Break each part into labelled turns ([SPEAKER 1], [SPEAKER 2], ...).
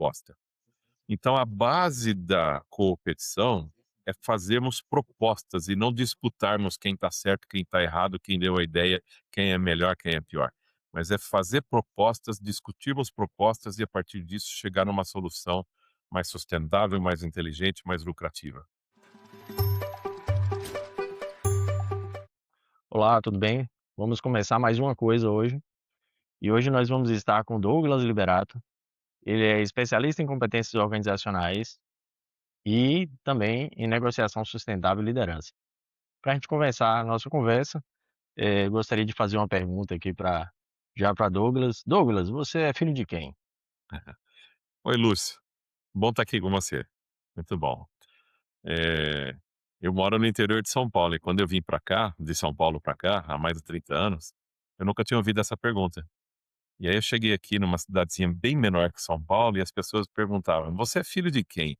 [SPEAKER 1] proposta. Então a base da competição é fazermos propostas e não disputarmos quem está certo, quem está errado, quem deu a ideia, quem é melhor, quem é pior. Mas é fazer propostas, discutirmos propostas e a partir disso chegar numa solução mais sustentável, mais inteligente, mais lucrativa.
[SPEAKER 2] Olá, tudo bem? Vamos começar mais uma coisa hoje. E hoje nós vamos estar com Douglas Liberato. Ele é especialista em competências organizacionais e também em negociação sustentável e liderança. Para a gente começar a nossa conversa, gostaria de fazer uma pergunta aqui para Douglas. Douglas, você é filho de quem?
[SPEAKER 1] Oi, Lúcio. Bom estar aqui com você. Muito bom. Eh, eu moro no interior de São Paulo e quando eu vim para cá, de São Paulo para cá, há mais de 30 anos, eu nunca tinha ouvido essa pergunta. E aí eu cheguei aqui numa cidadezinha bem menor que São Paulo e as pessoas perguntavam: "Você é filho de quem?".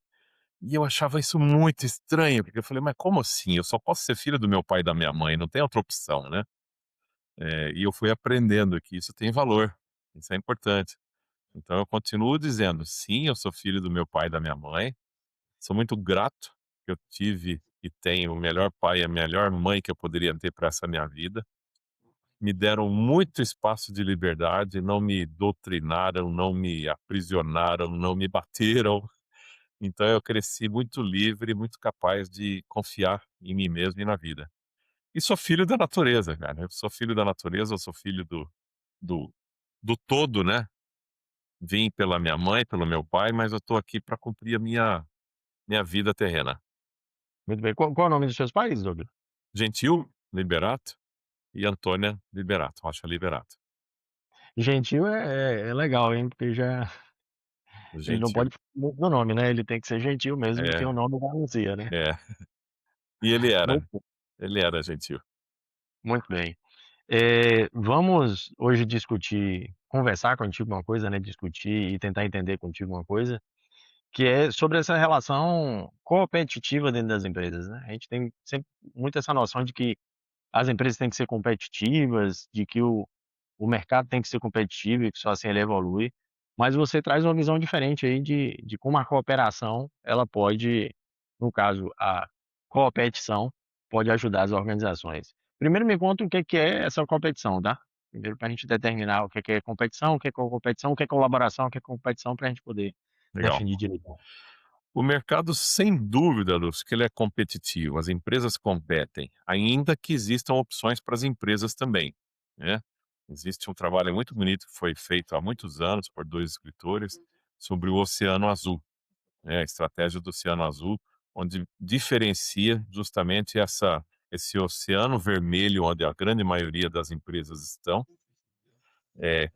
[SPEAKER 1] E eu achava isso muito estranho, porque eu falei: "Mas como assim? Eu só posso ser filho do meu pai e da minha mãe, não tem outra opção, né". E eu fui aprendendo que isso tem valor, isso é importante. Então eu continuo dizendo: "Sim, eu sou filho do meu pai e da minha mãe, sou muito grato que eu tive e tenho o melhor pai e a melhor mãe que eu poderia ter para essa minha vida. Me deram muito espaço de liberdade, não me doutrinaram, não me aprisionaram, não me bateram. Então eu cresci muito livre, muito capaz de confiar em mim mesmo e na vida. E sou filho da natureza, cara. Eu sou filho da natureza, eu sou filho do, do todo, né? Vim pela minha mãe, pelo meu pai, mas eu tô aqui para cumprir a minha vida terrena.
[SPEAKER 2] Muito bem. Qual é o nome dos seus pais, Douglas?
[SPEAKER 1] Gentil Liberato e Antônia Liberato, Rocha Liberato.
[SPEAKER 2] Gentil é legal, hein? Porque já ele não
[SPEAKER 1] Gentil.
[SPEAKER 2] pode falar no nome, né? Ele tem que ser gentil mesmo, porque o
[SPEAKER 1] É,
[SPEAKER 2] nome já anuncia, né?
[SPEAKER 1] é. E ele era.
[SPEAKER 2] Muito,
[SPEAKER 1] Ele era gentil.
[SPEAKER 2] muito bem. Vamos hoje discutir, conversar contigo uma coisa, né, discutir e tentar entender contigo uma coisa, que é sobre essa relação competitiva dentro das empresas, né. A gente tem sempre muito essa noção de que as empresas têm que ser competitivas, de que o mercado tem que ser competitivo e que só assim ele evolui, mas você traz uma visão diferente aí de como a cooperação, ela pode, no caso, a competição, pode ajudar as organizações. Primeiro me conta o que é essa competição, tá? Primeiro para a gente determinar o que é competição, o que é competição, o que é colaboração, o que é competição, para a gente poder
[SPEAKER 1] Legal.
[SPEAKER 2] definir direito.
[SPEAKER 1] O mercado, sem dúvida, Lúcio, que ele é competitivo. As empresas competem, ainda que existam opções para as empresas também, né? Existe um trabalho muito bonito que foi feito há muitos anos por 2 escritores sobre o Oceano Azul, né, a estratégia do Oceano Azul, onde diferencia justamente esse oceano vermelho, onde a grande maioria das empresas estão, eh,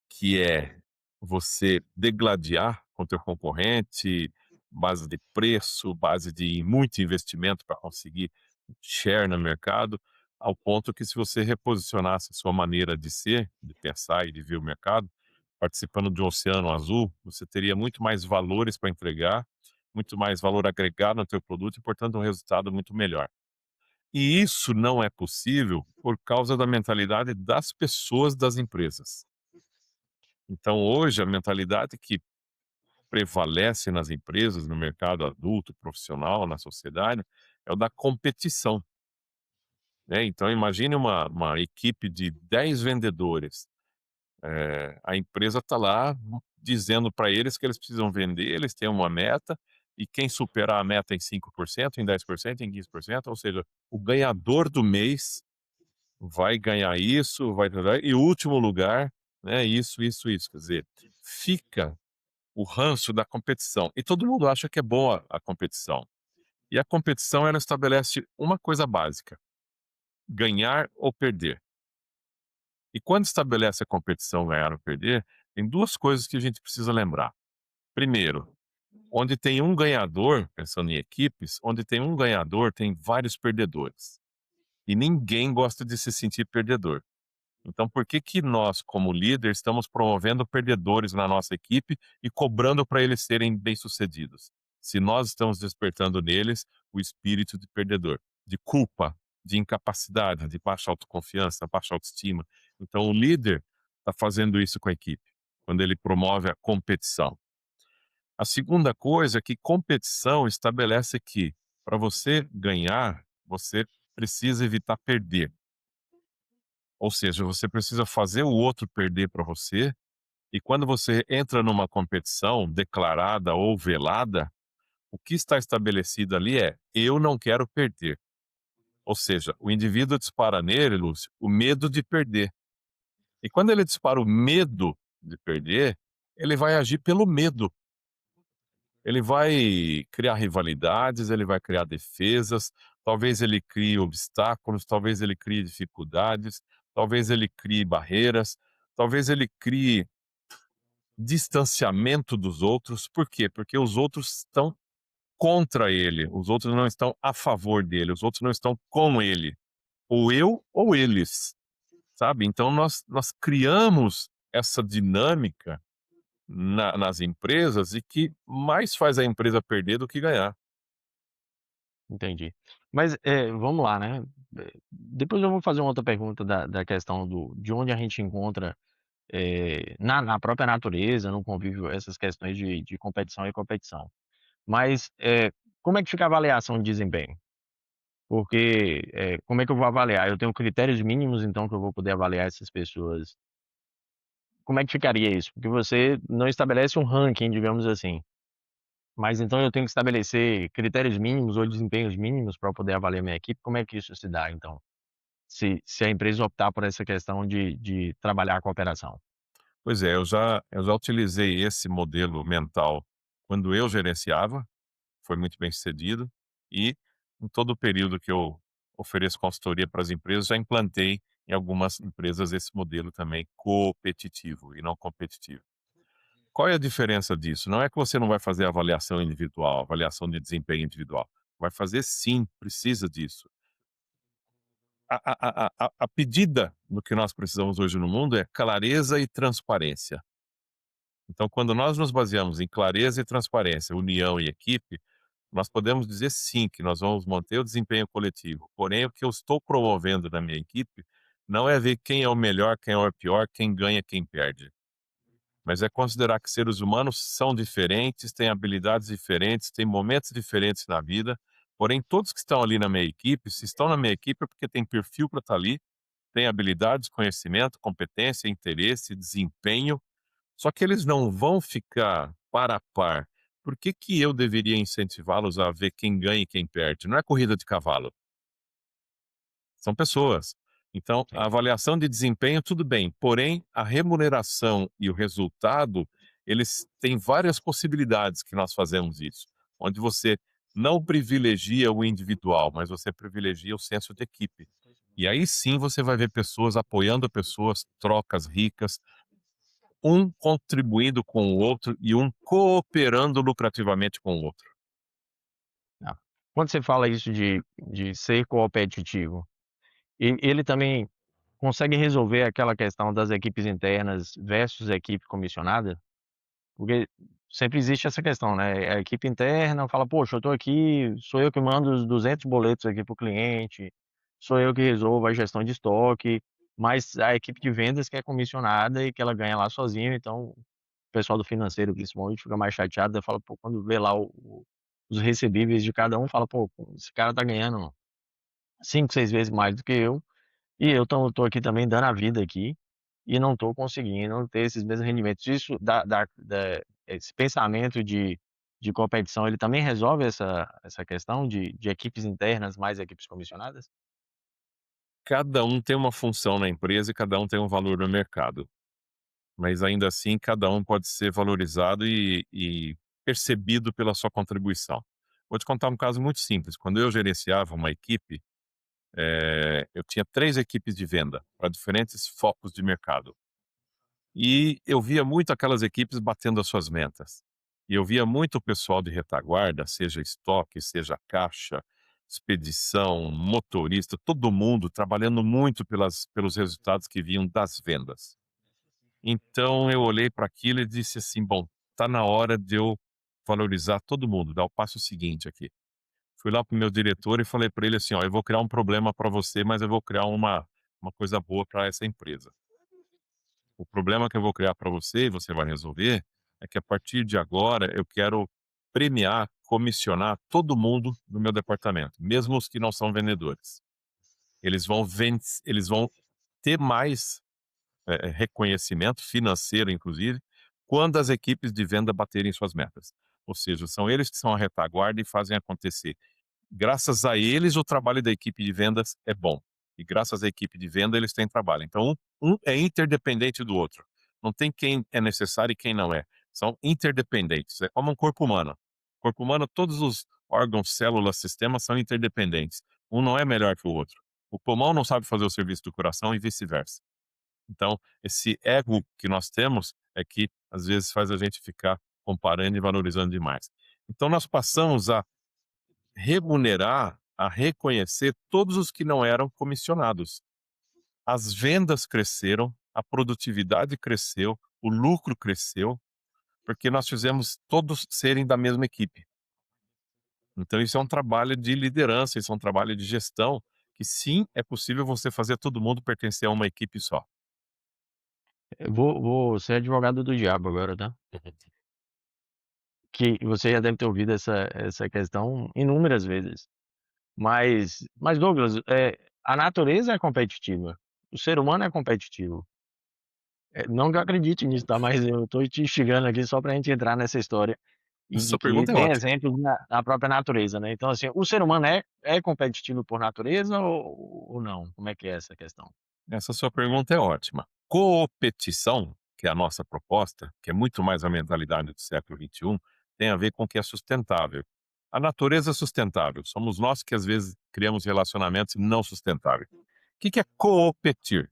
[SPEAKER 1] que é você degladiar com o teu concorrente, base de preço, base de muito investimento para conseguir share no mercado, ao ponto que se você reposicionasse a sua maneira de ser, de pensar e de ver o mercado, participando de um oceano azul, você teria muito mais valores para entregar, muito mais valor agregado no teu produto e, portanto, um resultado muito melhor. E isso não é possível por causa da mentalidade das pessoas das empresas. Então, hoje, a mentalidade que prevalece nas empresas, no mercado adulto, profissional, na sociedade, é o da competição, né. Então imagine uma equipe de 10 vendedores, a empresa está lá dizendo para eles que eles precisam vender, eles têm uma meta, e quem superar a meta em 5%, em 10%, em 15%, ou seja, o ganhador do mês vai ganhar isso, vai e o último lugar, né, isso. Quer dizer, fica o ranço da competição. E todo mundo acha que é boa a competição. E a competição, ela estabelece uma coisa básica: ganhar ou perder. E quando estabelece a competição ganhar ou perder, tem duas coisas que a gente precisa lembrar. Primeiro, onde tem um ganhador, pensando em equipes, onde tem um ganhador, tem vários perdedores. E ninguém gosta de se sentir perdedor. Então, por que que nós, como líder, estamos promovendo perdedores na nossa equipe e cobrando para eles serem bem-sucedidos? Se nós estamos despertando neles o espírito de perdedor, de culpa, de incapacidade, de baixa autoconfiança, baixa autoestima. Então, o líder está fazendo isso com a equipe, quando ele promove a competição. A segunda coisa é que competição estabelece que, para você ganhar, você precisa evitar perder. Ou seja, você precisa fazer o outro perder para você, e quando você entra numa competição declarada ou velada, o que está estabelecido ali é: eu não quero perder. Ou seja, o indivíduo dispara nele, Lúcio, o medo de perder. E quando ele dispara o medo de perder, ele vai agir pelo medo. Ele vai criar rivalidades, ele vai criar defesas, talvez ele crie obstáculos, talvez ele crie dificuldades, talvez ele crie barreiras, talvez ele crie distanciamento dos outros. Por quê? Porque os outros estão contra ele, os outros não estão a favor dele, os outros não estão com ele. Ou eu ou eles, sabe? Então nós criamos essa dinâmica nas empresas e que mais faz a empresa perder do que ganhar.
[SPEAKER 2] Entendi. Mas, vamos lá, né, depois eu vou fazer uma outra pergunta da questão de onde a gente encontra, na própria natureza, no convívio, essas questões de competição e competição. Mas, como é que fica a avaliação de desempenho? Porque, como é que eu vou avaliar? Eu tenho critérios mínimos, então, que eu vou poder avaliar essas pessoas. Como é que ficaria isso? Porque você não estabelece um ranking, digamos assim, mas então eu tenho que estabelecer critérios mínimos ou desempenhos mínimos para poder avaliar minha equipe. Como é que isso se dá então? Se a empresa optar por essa questão de trabalhar a cooperação.
[SPEAKER 1] Pois é, eu já utilizei esse modelo mental quando eu gerenciava, foi muito bem-sucedido, e em todo o período que eu ofereço consultoria para as empresas, já implantei em algumas empresas esse modelo também competitivo e não competitivo. Qual é a diferença disso? Não é que você não vai fazer avaliação individual, avaliação de desempenho individual. Vai fazer sim, precisa disso. A pedida do que nós precisamos hoje no mundo é clareza e transparência. Então, quando nós nos baseamos em clareza e transparência, união e equipe, nós podemos dizer sim que nós vamos manter o desempenho coletivo. Porém, o que eu estou promovendo na minha equipe não é ver quem é o melhor, quem é o pior, quem ganha, quem perde. Mas é considerar que seres humanos são diferentes, têm habilidades diferentes, têm momentos diferentes na vida. Porém, todos que estão ali na minha equipe, se estão na minha equipe é porque tem perfil para estar ali, tem habilidades, conhecimento, competência, interesse, desempenho, só que eles não vão ficar par a par. Por que que eu deveria incentivá-los a ver quem ganha e quem perde? Não é corrida de cavalo, são pessoas. Então, a
[SPEAKER 2] Sim.
[SPEAKER 1] avaliação de desempenho, tudo bem, porém, a remuneração e o resultado, eles têm várias possibilidades que nós fazemos isso, onde você não privilegia o individual, mas você privilegia o senso de equipe. E aí sim você vai ver pessoas apoiando pessoas, trocas ricas, um contribuindo com o outro e um cooperando lucrativamente com o outro.
[SPEAKER 2] Tá. Quando você fala isso de ser competitivo, ele também consegue resolver aquela questão das equipes internas versus equipe comissionada? Porque sempre existe essa questão, né, a equipe interna fala: "Poxa, eu estou aqui, sou eu que mando os 200 boletos aqui para o cliente, sou eu que resolvo a gestão de estoque", mas a equipe de vendas que é comissionada e que ela ganha lá sozinha, então o pessoal do financeiro, principalmente, fica mais chateado, fala: "Pô", quando vê lá os recebíveis de cada um, fala: "Pô, esse cara tá ganhando 5, 6 vezes mais do que eu, e eu tô aqui também dando a vida aqui, e não estou conseguindo ter esses mesmos rendimentos". Isso esse pensamento de competição, ele também resolve essa questão de equipes internas mais equipes comissionadas?
[SPEAKER 1] Cada um tem uma função na empresa e cada um tem um valor no mercado, mas ainda assim cada um pode ser valorizado e percebido pela sua contribuição. Vou te contar um caso muito simples. Quando eu gerenciava uma equipe, eu tinha 3 equipes de venda para diferentes focos de mercado. E eu via muito aquelas equipes batendo as suas metas. E eu via muito o pessoal de retaguarda, seja estoque, seja caixa, expedição, motorista, todo mundo trabalhando muito pelos resultados que vinham das vendas. Então eu olhei para aquilo e disse assim: bom, tá na hora de eu valorizar todo mundo, dar o passo seguinte aqui. Fui lá para o meu diretor e falei para ele assim: ó, eu vou criar um problema para você, mas eu vou criar uma coisa boa para essa empresa. O problema que eu vou criar para você e você vai resolver é que a partir de agora eu quero premiar, comissionar todo mundo do meu departamento, mesmo os que não são vendedores. Eles vão ter mais reconhecimento financeiro, inclusive, quando as equipes de venda baterem suas metas. Ou seja, são eles que são a retaguarda e fazem acontecer. Graças a eles, o trabalho da equipe de vendas é bom. E graças à equipe de venda, eles têm trabalho. Então, um é interdependente do outro. Não tem quem é necessário e quem não é. São interdependentes. É como um corpo humano. Corpo humano, todos os órgãos, células, sistemas são interdependentes. Um não é melhor que o outro. O pulmão não sabe fazer o serviço do coração e vice-versa. Então, esse ego que nós temos é que às vezes faz a gente ficar comparando e valorizando demais. Então, nós passamos a remunerar, a reconhecer todos os que não eram comissionados. As vendas cresceram, a produtividade cresceu, o lucro cresceu, porque nós fizemos todos serem da mesma equipe. Então, isso é um trabalho de liderança, isso é um trabalho de gestão, que sim, é possível você fazer todo mundo pertencer a uma equipe só.
[SPEAKER 2] Eu vou ser advogado do diabo agora, tá. Que você já deve ter ouvido essa questão inúmeras vezes. Mas Douglas, a natureza é competitiva, o ser humano é competitivo. Não que eu acredite nisso, tá, mas eu tô te instigando aqui só pra gente entrar nessa história, e
[SPEAKER 1] Essa
[SPEAKER 2] de
[SPEAKER 1] sua
[SPEAKER 2] que
[SPEAKER 1] pergunta é
[SPEAKER 2] tem
[SPEAKER 1] ótima.
[SPEAKER 2] exemplos na própria natureza, né. Então, assim, o ser humano é competitivo por natureza ou não? Como é que é essa questão?
[SPEAKER 1] Essa sua pergunta é ótima. Coopetição, que é a nossa proposta, que é muito mais a mentalidade do século XXI, tem a ver com o que é sustentável. A natureza é sustentável, somos nós que às vezes criamos relacionamentos não sustentáveis. O que é competir?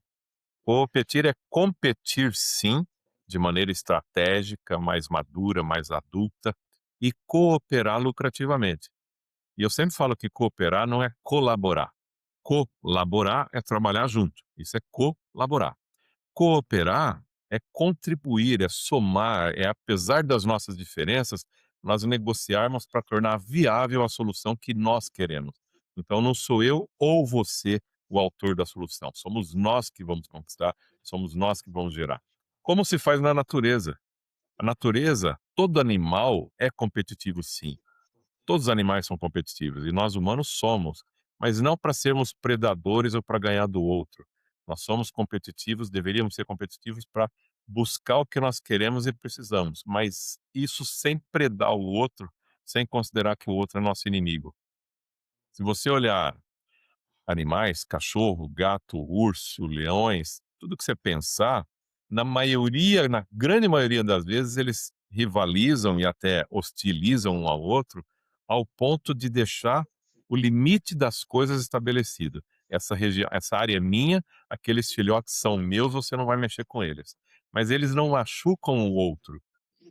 [SPEAKER 1] Competir é competir, sim, de maneira estratégica, mais madura, mais adulta, e cooperar lucrativamente. E eu sempre falo que cooperar não é colaborar. Colaborar é trabalhar junto. Isso é colaborar. Cooperar é contribuir, é somar, é apesar das nossas diferenças, nós negociarmos para tornar viável a solução que nós queremos. Então não sou eu ou você o autor da solução, somos nós que vamos conquistar, somos nós que vamos gerar. Como se faz na natureza? A natureza, todo animal é competitivo, sim. Todos os animais são competitivos e nós humanos somos, mas não para sermos predadores ou para ganhar do outro. Nós somos competitivos, deveríamos ser competitivos para buscar o que nós queremos e precisamos, mas isso sem predar o outro, sem considerar que o outro é nosso inimigo. Se você olhar animais, cachorro, gato, urso, leões, tudo que você pensar, na grande maioria das vezes, eles rivalizam e até hostilizam um ao outro, ao ponto de deixar o limite das coisas estabelecido. Essa área é minha, aqueles filhotes são meus, você não vai mexer com eles. Mas eles não machucam o outro.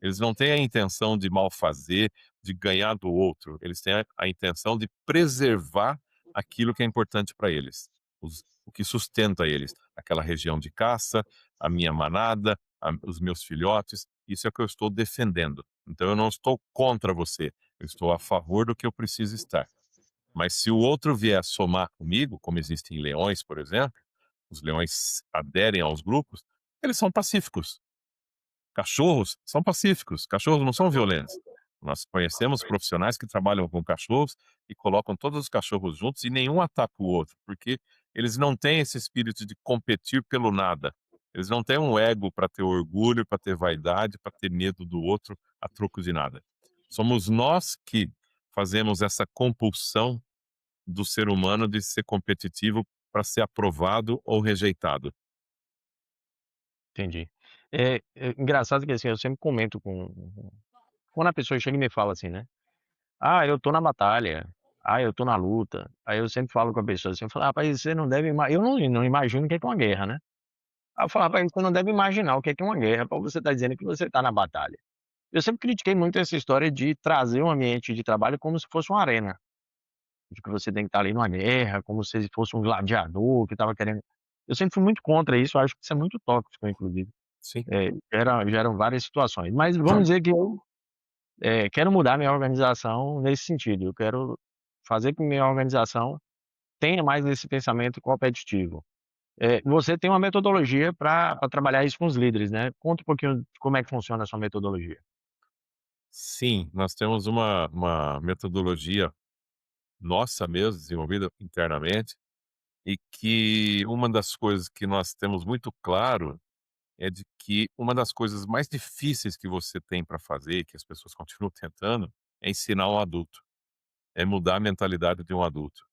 [SPEAKER 1] Eles não têm a intenção de malfazer, de ganhar do outro. Eles têm a intenção de preservar aquilo que é importante para eles, o que sustenta eles, aquela região de caça, a minha manada, os meus filhotes, isso é o que eu estou defendendo. Então eu não estou contra você, eu estou a favor do que eu preciso estar. Mas se o outro vier somar comigo, como existem leões, por exemplo, os leões aderem aos grupos, eles são pacíficos. Cachorros são pacíficos, cachorros não são violentos. Nós conhecemos profissionais que trabalham com cachorros e colocam todos os cachorros juntos e nenhum ataca o outro, porque eles não têm esse espírito de competir pelo nada. Eles não têm um ego para ter orgulho, para ter vaidade, para ter medo do outro a troco de nada. Somos nós que fazemos essa compulsão do ser humano de ser competitivo para ser aprovado ou rejeitado.
[SPEAKER 2] Entendi. É engraçado que, assim, eu sempre comento quando a pessoa chega e me fala assim, né: "Ah, eu tô na batalha. Ah, eu tô na luta". Aí eu sempre falo com a pessoa assim, eu falo: "Rapaz, você não deve eu não imagino o que é uma guerra, né". Aí eu falo: "Rapaz, você não deve imaginar o que é uma guerra pra você estar dizendo que você tá na batalha". Eu sempre critiquei muito essa história de trazer um ambiente de trabalho como se fosse uma arena, de que você tem que estar ali numa guerra, como se fosse um gladiador que estava querendo. Eu sempre fui muito contra isso, eu acho que isso é muito tóxico, inclusive.
[SPEAKER 1] Sim.
[SPEAKER 2] Geram várias situações. Mas vamos dizer que eu, quero mudar minha organização nesse sentido, eu quero fazer com que minha organização tenha mais esse pensamento competitivo. Você tem uma metodologia para trabalhar isso com os líderes, né. Conta um pouquinho de como é que funciona a sua metodologia.
[SPEAKER 1] Sim, nós temos uma metodologia nossa mesmo, desenvolvida internamente, e que uma das coisas que nós temos muito claro é de que uma das coisas mais difíceis que você tem para fazer, que as pessoas continuam tentando, é ensinar um adulto, é mudar a mentalidade de um adulto.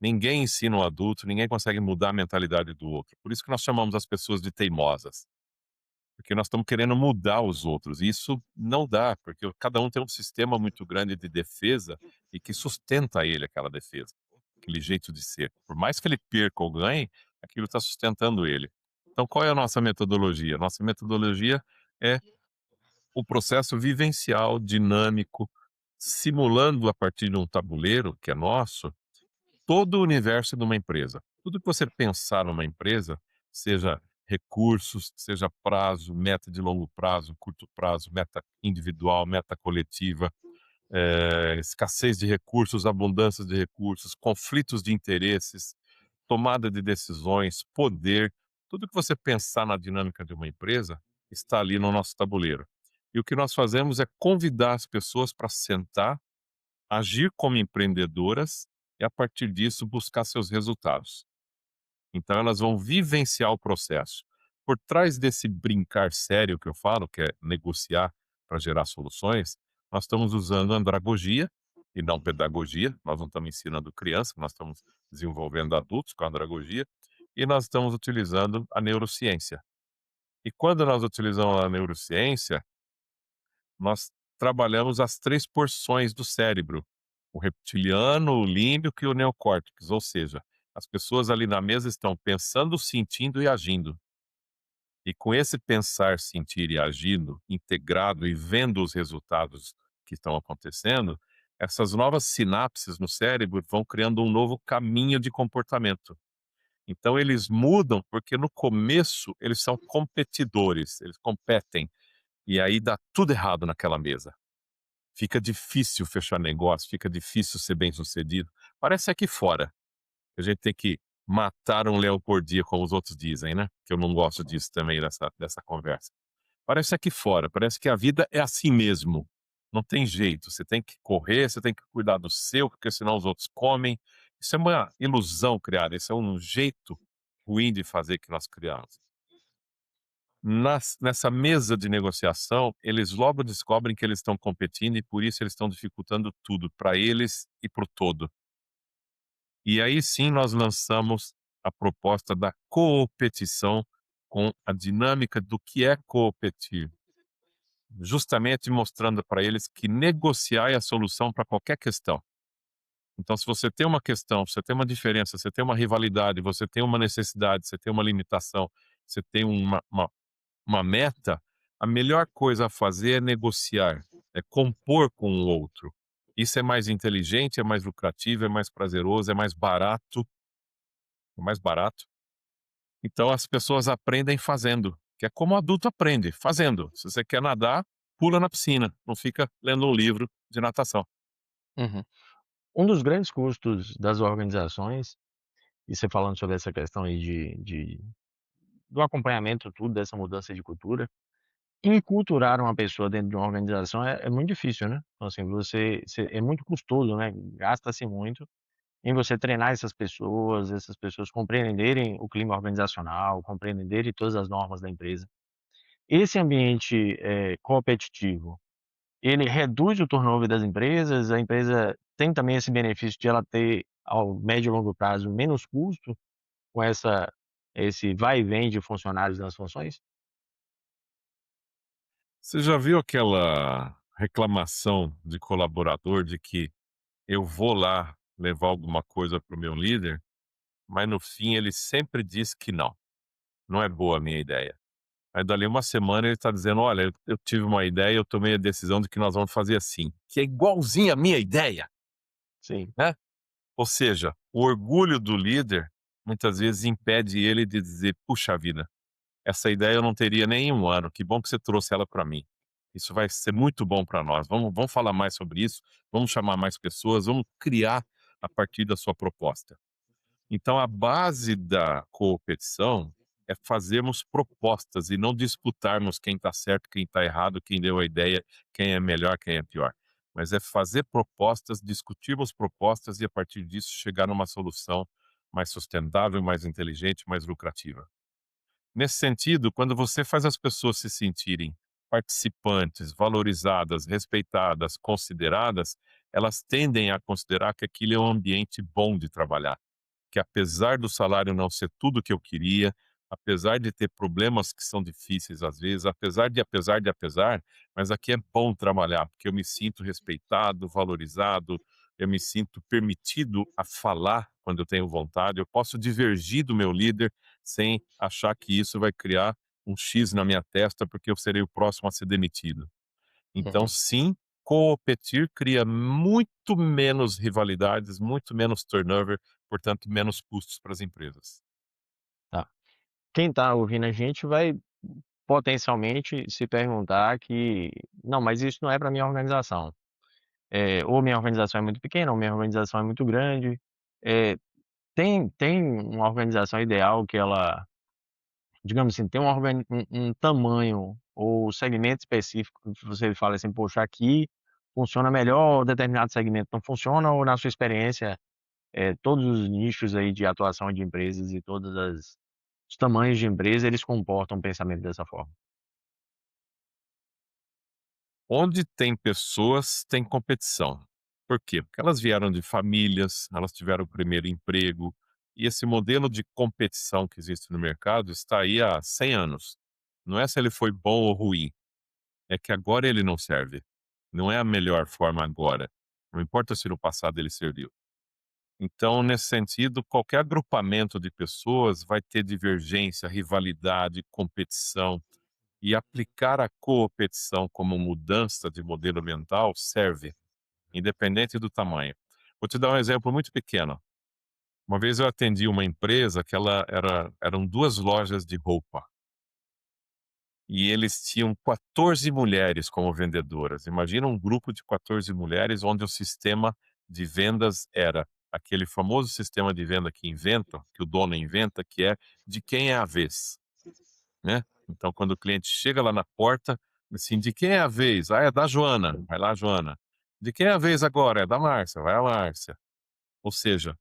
[SPEAKER 1] Ninguém ensina um adulto, ninguém consegue mudar a mentalidade do outro. Por isso que nós chamamos as pessoas de teimosas, porque nós estamos querendo mudar os outros. E isso não dá, porque cada um tem um sistema muito grande de defesa e que sustenta ele, aquela defesa, aquele jeito de ser. Por mais que ele perca ou ganhe, aquilo está sustentando ele. Então, qual é a nossa metodologia? Nossa metodologia é o processo vivencial, dinâmico, simulando a partir de um tabuleiro que é nosso, todo o universo de uma empresa. Tudo que você pensar numa empresa, seja recursos, seja prazo, meta de longo prazo, curto prazo, meta individual, meta coletiva, escassez de recursos, abundância de recursos, conflitos de interesses, tomada de decisões, poder, tudo que você pensar na dinâmica de uma empresa está ali no nosso tabuleiro. E o que nós fazemos é convidar as pessoas para sentar, agir como empreendedoras e, a partir disso, buscar seus resultados. Então, elas vão vivenciar o processo. Por trás desse brincar sério que eu falo, que é negociar para gerar soluções, nós estamos usando andragogia e não pedagogia. Nós não estamos ensinando criança, nós estamos desenvolvendo adultos com a andragogia e nós estamos utilizando a neurociência. E quando nós utilizamos a neurociência, nós trabalhamos as 3 porções do cérebro, o reptiliano, o límbico e o neocórtex, ou seja, as pessoas ali na mesa estão pensando, sentindo e agindo. E com esse pensar, sentir e agindo integrado e vendo os resultados que estão acontecendo, essas novas sinapses no cérebro vão criando um novo caminho de comportamento. Então eles mudam, porque no começo eles são competidores, eles competem, e aí dá tudo errado naquela mesa. Fica difícil fechar negócio, fica difícil ser bem-sucedido. Parece aqui fora, a gente tem que matar um leão por dia, como os outros dizem, né, que eu não gosto disso também dessa conversa. Parece aqui fora, parece que a vida é assim mesmo, não tem jeito, você tem que correr, você tem que cuidar do seu, porque senão os outros comem. Isso é uma ilusão criada, isso é um jeito ruim de fazer que nós criamos. Nessa mesa de negociação, eles logo descobrem que eles estão competindo e por isso eles estão dificultando tudo para eles e para o todo. E aí sim nós lançamos a proposta da coopetição com a dinâmica do que é competir, justamente mostrando para eles que negociar é a solução para qualquer questão. Então, se você tem uma questão, você tem uma diferença, você tem uma rivalidade, você tem uma necessidade, você tem uma limitação, você tem uma meta, a melhor coisa a fazer é negociar, é compor com o outro. Isso é mais inteligente, é mais lucrativo, é mais prazeroso, é mais barato. Então as pessoas aprendem fazendo, que é como o adulto aprende, fazendo. Se você quer nadar, pula na piscina, não fica lendo um livro de natação.
[SPEAKER 2] Uhum. Um dos grandes custos das organizações, e você falando sobre essa questão aí de do acompanhamento tudo, dessa mudança de cultura, enculturar uma pessoa dentro de uma organização é muito difícil, né. Então assim, você é muito custoso, né, gasta-se muito em você treinar essas pessoas compreenderem o clima organizacional, compreenderem todas as normas da empresa. Esse ambiente, competitivo, ele reduz o turnover das empresas, a empresa tem também esse benefício de ela ter, ao médio e longo prazo, menos custo com esse vai e vem de funcionários nas funções?
[SPEAKER 1] Você já viu aquela reclamação de colaborador de que eu vou lá levar alguma coisa para o meu líder, mas no fim ele sempre diz que não, não é boa a minha ideia. Aí dali uma semana ele está dizendo: "Olha, eu tive uma ideia, eu tomei a decisão de que nós vamos fazer assim", que é igualzinho a minha ideia,
[SPEAKER 2] Sim.
[SPEAKER 1] né. Ou seja, o orgulho do líder muitas vezes impede ele de dizer: "Puxa vida, essa ideia eu não teria nem em 1 ano, que bom que você trouxe ela para mim. Isso vai ser muito bom para nós, vamos falar mais sobre isso, vamos chamar mais pessoas, vamos criar a partir da sua proposta". Então a base da competição é fazermos propostas e não disputarmos quem está certo, quem está errado, quem deu a ideia, quem é melhor, quem é pior. Mas é fazer propostas, discutirmos propostas e a partir disso chegar numa solução mais sustentável, mais inteligente, mais lucrativa. Nesse sentido, quando você faz as pessoas se sentirem participantes, valorizadas, respeitadas, consideradas, elas tendem a considerar que aquilo é um ambiente bom de trabalhar, que apesar do salário não ser tudo que eu queria, apesar de ter problemas que são difíceis às vezes, apesar, mas aqui é bom trabalhar, porque eu me sinto respeitado, valorizado, eu me sinto permitido a falar quando eu tenho vontade, eu posso divergir do meu líder sem achar que isso vai criar um X na minha testa, porque eu serei o próximo a ser demitido. Então,
[SPEAKER 2] Uhum,
[SPEAKER 1] sim, competir cria muito menos rivalidades, muito menos turnover, portanto, menos custos para as empresas.
[SPEAKER 2] tá. Quem está ouvindo a gente vai potencialmente se perguntar que: "Não, mas isso não é para minha organização". Ou minha organização é muito pequena, ou minha organização é muito grande. Eh, tem uma organização ideal que ela, digamos assim, tem um tamanho ou segmento específico que você fala assim: "Poxa, aqui funciona melhor, determinado segmento não funciona", ou na sua experiência, todos os nichos aí de atuação de empresas e todas as os tamanhos de empresa, eles comportam um pensamento dessa forma?
[SPEAKER 1] Onde tem pessoas, tem competição. Por quê? Porque elas vieram de famílias, elas tiveram o primeiro emprego, e esse modelo de competição que existe no mercado está aí há 100 anos. Não é se ele foi bom ou ruim, é que agora ele não serve. Não é a melhor forma agora. Não importa se no passado ele serviu. Então, nesse sentido, qualquer agrupamento de pessoas vai ter divergência, rivalidade, competição, e aplicar a competição como mudança de modelo mental serve, independente do tamanho. Vou te dar um exemplo muito pequeno. Uma vez eu atendi uma empresa que eram duas lojas de roupa e eles tinham 14 mulheres como vendedoras. Imagina um grupo de 14 mulheres onde o sistema de vendas era aquele famoso sistema de venda que inventa, que o dono inventa, que é de quem é a vez, né. Então quando o cliente chega lá na porta, assim: "De quem é a vez?". "Ah, é da Joana", vai lá a Joana. "De quem é a vez agora?". "É da Márcia", vai a Márcia. Ou seja,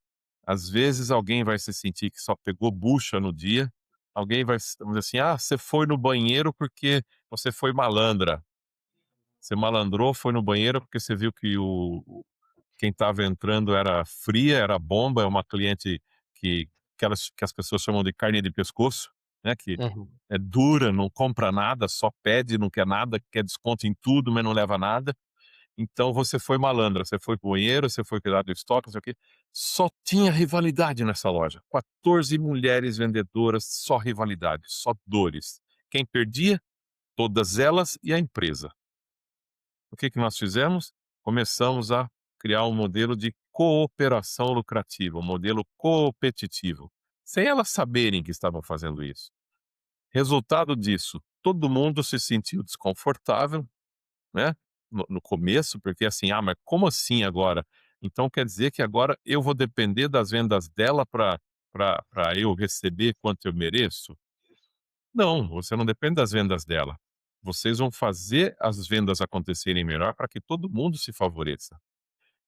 [SPEAKER 1] às vezes alguém vai se sentir que só pegou bucha no dia, alguém vai vamos dizer assim: "Ah, você foi no banheiro porque você foi malandra. Você malandrou, foi no banheiro porque você viu que quem estava entrando era fria, era bomba, é uma cliente que que as pessoas chamam de carne de pescoço, né, que
[SPEAKER 2] Uhum.
[SPEAKER 1] é dura, não compra nada, só pede, não quer nada, quer desconto em tudo, mas não leva nada. Então você foi malandra, você foi pro banheiro, você foi cuidar do estoque, não sei o quê. Só tinha rivalidade nessa loja. 14 mulheres vendedoras, só rivalidade, só dores. Quem perdia? Todas elas e a empresa. O que que nós fizemos? Começamos a criar um modelo de cooperação lucrativa, um modelo competitivo, sem elas saberem que estavam fazendo isso. Resultado disso, todo mundo se sentiu desconfortável, né, no começo, porque assim: "Ah, mas como assim agora? Então quer dizer que agora eu vou depender das vendas dela para eu receber quanto eu mereço?". Não, você não depende das vendas dela. Vocês vão fazer as vendas acontecerem melhor para que todo mundo se favoreça.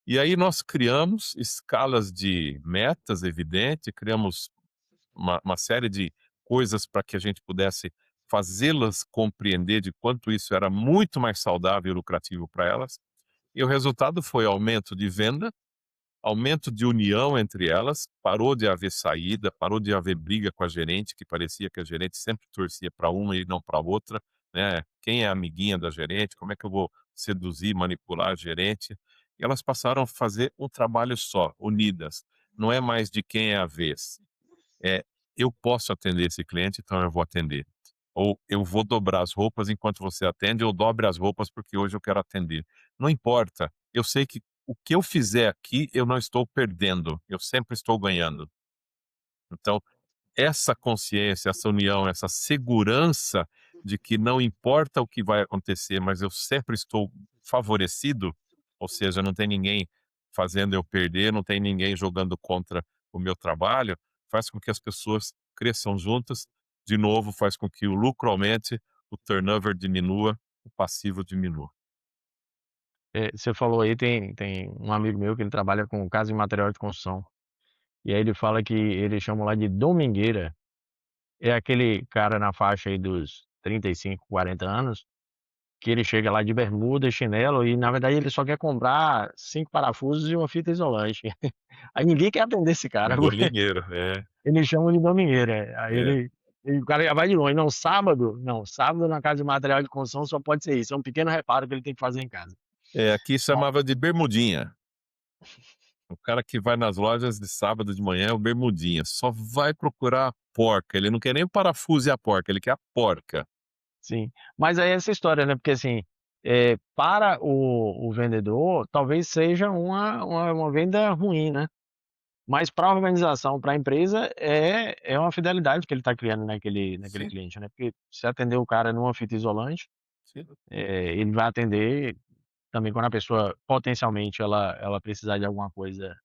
[SPEAKER 1] E aí nós criamos escalas de metas, evidente, criamos uma série de coisas para que a gente pudesse fazê-las compreender de quanto isso era muito mais saudável e lucrativo para elas. E o resultado foi aumento de venda, aumento de união entre elas, parou de haver saída, parou de haver briga com a gerente, que parecia que a gerente sempre torcia para uma e não para outra, né? Quem é a amiguinha da gerente? Como é que eu vou seduzir, manipular a gerente? E elas passaram a fazer um trabalho só, unidas. Não é mais de quem é a vez. É, eu posso atender esse cliente, então eu vou atender. Ou eu vou dobrar as roupas enquanto você atende, ou dobre as roupas porque hoje eu quero atender. Não importa, eu sei que o que eu fizer aqui, eu não estou perdendo, eu sempre estou ganhando. Então, essa consciência, essa união, essa segurança de que não importa o que vai acontecer, mas eu sempre estou favorecido, ou seja, não tem ninguém fazendo eu perder, não tem ninguém jogando contra o meu trabalho, faz com que as pessoas cresçam juntas, de novo faz com que o lucro aumente, o turnover diminua, o passivo diminua.
[SPEAKER 2] Você falou aí, tem um amigo meu que ele trabalha com casa e material de construção, e aí ele fala que eles chamam lá de domingueira, é aquele cara na faixa aí dos 35, 40 anos, que ele chega lá de bermuda e chinelo e, na verdade, ele só quer comprar 5 parafusos e uma fita isolante. Aí ninguém quer atender esse
[SPEAKER 1] O
[SPEAKER 2] cara, porque
[SPEAKER 1] domingueiro,
[SPEAKER 2] eles chamam de domingueira, aí
[SPEAKER 1] é.
[SPEAKER 2] o cara já vai de longe: "Não, sábado não, sábado na casa de material de construção só pode ser isso, é um pequeno reparo que ele tem que fazer em casa".
[SPEAKER 1] É, aqui chamava de bermudinha. O cara que vai nas lojas de sábado de manhã é o bermudinha, só vai procurar a porca, ele não quer nem o parafuso e a porca, ele quer a porca.
[SPEAKER 2] Sim. Mas aí essa história, né, porque assim, para o vendedor, talvez seja uma venda ruim, né, mas para a organização, para a empresa, é uma fidelidade que ele está criando naquele
[SPEAKER 1] Sim,
[SPEAKER 2] cliente, né, porque se atender o cara numa fita isolante,
[SPEAKER 1] sim.
[SPEAKER 2] ele vai atender também quando a pessoa potencialmente ela precisar de alguma coisa,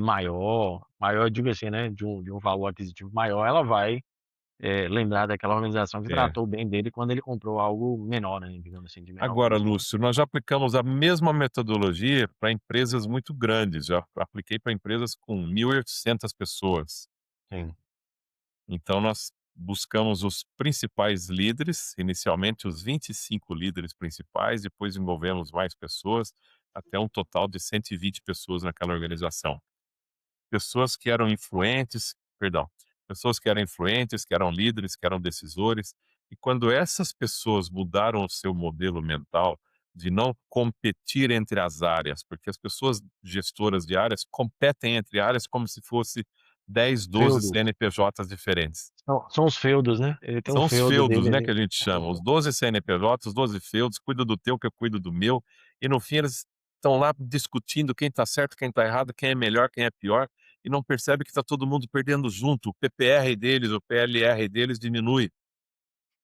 [SPEAKER 2] maior, digo assim, né, de um valor aquisitivo maior, ela vai, lembrar daquela organização que
[SPEAKER 1] É.
[SPEAKER 2] tratou bem dele quando ele comprou algo menor, né, digamos assim, de menor
[SPEAKER 1] Agora,
[SPEAKER 2] custo.
[SPEAKER 1] Lúcio, nós já aplicamos a mesma metodologia para empresas muito grandes, já apliquei para empresas com 1.800 pessoas.
[SPEAKER 2] Sim.
[SPEAKER 1] Então nós buscamos os principais líderes, inicialmente os 25 líderes principais, depois envolvemos mais pessoas, até um total de 120 pessoas naquela organização. Pessoas que eram influentes, perdão, pessoas que eram influentes, que eram líderes, que eram decisores, e quando essas pessoas mudaram o seu modelo mental de não competir entre as áreas, porque as pessoas gestoras de áreas competem entre áreas como se fosse 10, 12
[SPEAKER 2] Feudos.
[SPEAKER 1] CNPJs diferentes.
[SPEAKER 2] São os feudos, né, ele tem um
[SPEAKER 1] São os
[SPEAKER 2] feudo
[SPEAKER 1] feudos,
[SPEAKER 2] dele
[SPEAKER 1] né,
[SPEAKER 2] ali.
[SPEAKER 1] que a gente chama, os 12 CNPJs, os 12 feudos, cuida do teu que eu cuido do meu, e no fim eles estão lá discutindo quem está certo, quem está errado, quem é melhor, quem é pior, e não percebe que está todo mundo perdendo junto, o PPR deles, o PLR deles diminui.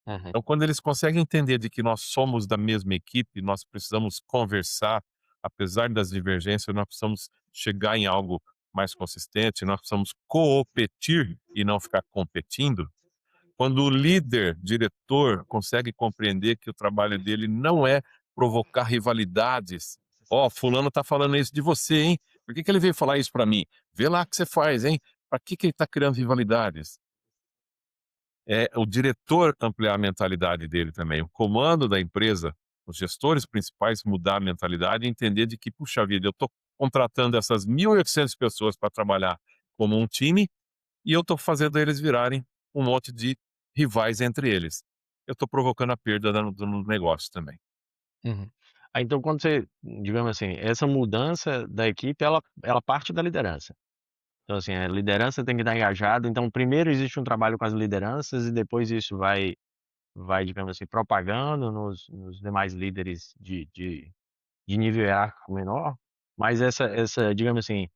[SPEAKER 2] Uhum,
[SPEAKER 1] Então quando eles conseguem entender de que nós somos da mesma equipe, nós precisamos conversar, apesar das divergências, nós precisamos chegar em algo mais consistente, nós precisamos competir e não ficar competindo. Quando o líder, diretor, consegue compreender que o trabalho dele não é provocar rivalidades. Ó, fulano tá falando isso de você, hein? Por que que ele veio falar isso pra mim? Vê lá o que você faz, hein? Pra que que ele tá criando rivalidades? É o diretor ampliar a mentalidade dele também, o comando da empresa, os gestores principais mudar a mentalidade e entender de que, puxa vida, eu tô contratando essas 1.800 pessoas para trabalhar como um time e eu estou fazendo eles virarem um monte de rivais entre eles. Eu estou provocando a perda no negócio também.
[SPEAKER 2] uhum. Aí então quando você digamos assim, essa mudança da equipe ela parte da liderança. Então assim, a liderança tem que estar engajada, então primeiro existe um trabalho com as lideranças e depois isso vai, digamos assim, propagando nos demais líderes de nível hierárquico menor, mas essa, digamos assim,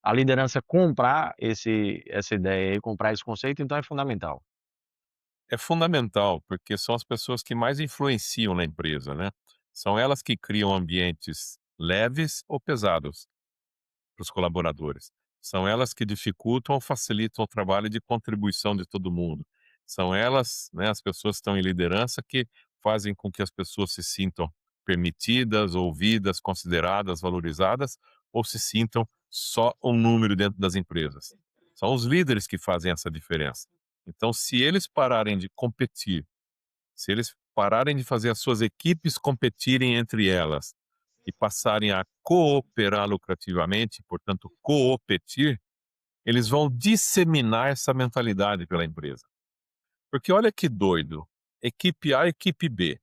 [SPEAKER 2] a liderança comprar essa ideia e comprar esse conceito, então é fundamental.
[SPEAKER 1] É fundamental, porque são as pessoas que mais influenciam na empresa, né? São elas que criam ambientes leves ou pesados para os colaboradores. São elas que dificultam ou facilitam o trabalho de contribuição de todo mundo. São elas, né, as pessoas que estão em liderança que fazem com que as pessoas se sintam permitidas, ouvidas, consideradas, valorizadas, ou se sintam só um número dentro das empresas. São os líderes que fazem essa diferença. Então, se eles pararem de competir, se eles pararem de fazer as suas equipes competirem entre elas e passarem a cooperar lucrativamente, portanto, competir, eles vão disseminar essa mentalidade pela empresa. Porque olha que doido, equipe A, equipe B.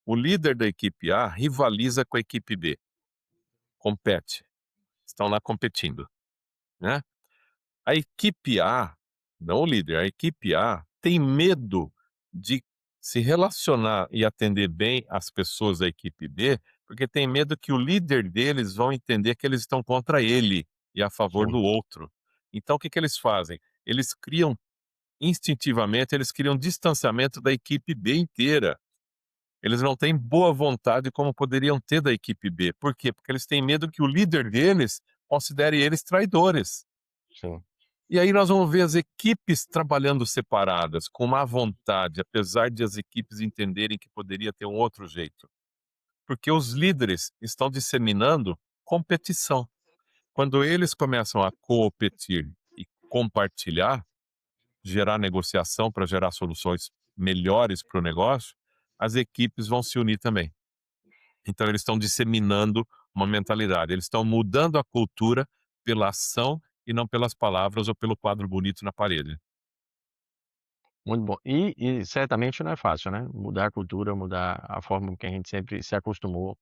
[SPEAKER 1] O líder da equipe A rivaliza com a equipe B, compete, estão lá competindo, né? A equipe A, não o líder, a equipe A tem medo de se relacionar e atender bem as pessoas da equipe B, porque tem medo que o líder deles vão entender que eles estão contra ele e a favor
[SPEAKER 2] Sim,
[SPEAKER 1] do outro. Então o que que eles fazem? Eles criam instintivamente, eles criam distanciamento da equipe B inteira. Eles não têm boa vontade como poderiam ter da equipe B. Por quê? Porque eles têm medo que o líder deles considere eles traidores.
[SPEAKER 2] sim.
[SPEAKER 1] E aí nós vamos ver as equipes trabalhando separadas, com má vontade, apesar de as equipes entenderem que poderia ter um outro jeito. Porque os líderes estão disseminando competição. Quando eles começam a competir e compartilhar, gerar negociação para gerar soluções melhores para o negócio, as equipes vão se unir também. Então eles estão disseminando uma mentalidade, eles estão mudando a cultura pela ação e não pelas palavras ou pelo quadro bonito na parede.
[SPEAKER 2] Muito bom. E certamente não é fácil, né, mudar a cultura, mudar a forma que a gente sempre se acostumou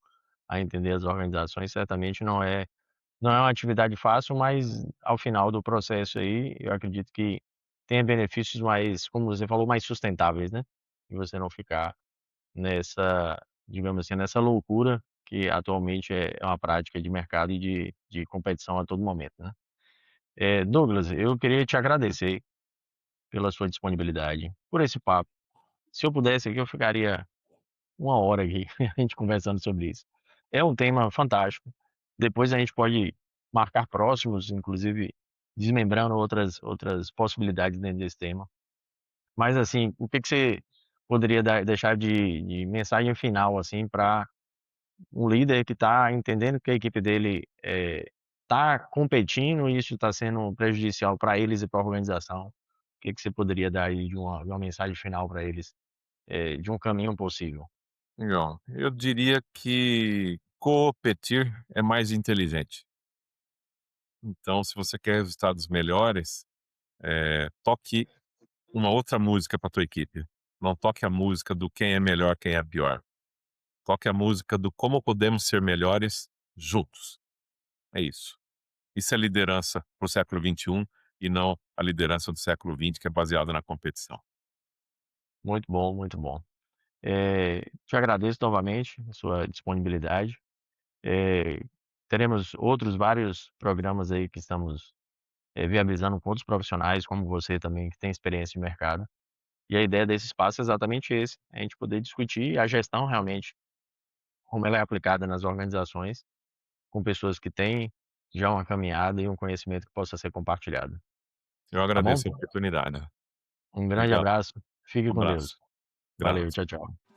[SPEAKER 2] a entender as organizações, certamente não é uma atividade fácil, mas ao final do processo aí, eu acredito que tenha benefícios mais, como você falou, mais sustentáveis, né, e você não ficar nessa, digamos assim, nessa loucura que atualmente é uma prática de mercado e de competição a todo momento, né. Douglas, eu queria te agradecer pela sua disponibilidade, por esse papo. Se eu pudesse aqui, eu ficaria uma hora aqui, a gente conversando sobre isso. É um tema fantástico. Depois a gente pode marcar próximos, inclusive desmembrando outras possibilidades dentro desse tema. Mas, assim, o que que você poderia deixar de mensagem final, assim, para um líder que está entendendo que a equipe dele está competindo e isso está sendo prejudicial para eles e para a organização? O que que você poderia dar aí de uma mensagem final para eles, de um caminho possível?
[SPEAKER 1] Legal. Eu diria que competir é mais inteligente. Então, se você quer resultados melhores, toque uma outra música para tua equipe. Não toque a música do quem é melhor, quem é pior. Toque a música do como podemos ser melhores juntos. É isso. Isso é liderança para o século XXI e não a liderança do século XX, que é baseada na competição.
[SPEAKER 2] Muito bom, muito bom. Te agradeço novamente a sua disponibilidade. Eh, Teremos outros vários programas aí que estamos, viabilizando com outros profissionais, como você também, que tem experiência de mercado. E a ideia desse espaço é exatamente esse, a gente poder discutir a gestão realmente, como ela é aplicada nas organizações, com pessoas que têm já uma caminhada e um conhecimento que possa ser compartilhado.
[SPEAKER 1] Eu
[SPEAKER 2] Tá bom?
[SPEAKER 1] agradeço a oportunidade.
[SPEAKER 2] Um grande
[SPEAKER 1] Obrigado.
[SPEAKER 2] abraço, fique
[SPEAKER 1] Um
[SPEAKER 2] com
[SPEAKER 1] abraço.
[SPEAKER 2] Deus. Valeu,
[SPEAKER 1] Graças.
[SPEAKER 2] tchau, tchau.